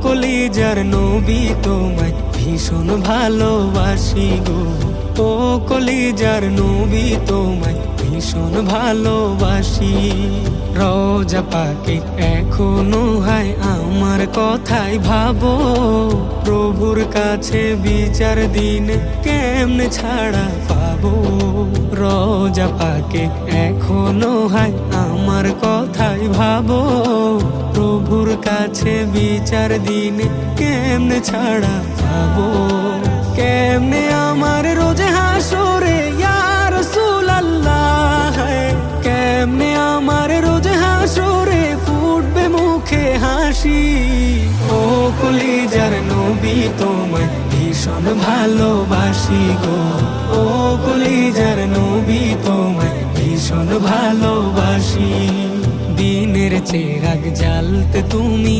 কলিজার নবী তোমায় ভীষণ ভালোবাসি গো। ও কলিজার নবী তোমায় ভীষণ ভালোবাসি। রোজা পাকে এখনো হায় আমার কথাই ভাবো, প্রভুর কাছে বিচার দিনে কেমনে ছাড়া পাবো। রোজা পাকে এখনো হায় আমার কথাই ভাবো, প্রভুর কাছে বিচার দিনে কেমনে ছাড়া পাবো। কেমনে আমার রোজে হাসরে ইয়া রাসূলুল্লাহ, কেমনে আমার রোজে হাসরে ফুটবে মুখে হাসি। ও কলিজার নবী তোমায় ভীষণ ভালোবাসি গো। ও কলিজার নবী তোমায় ভীষণ ভালোবাসি। দিনের চেরাগ জ্বালতে তুমি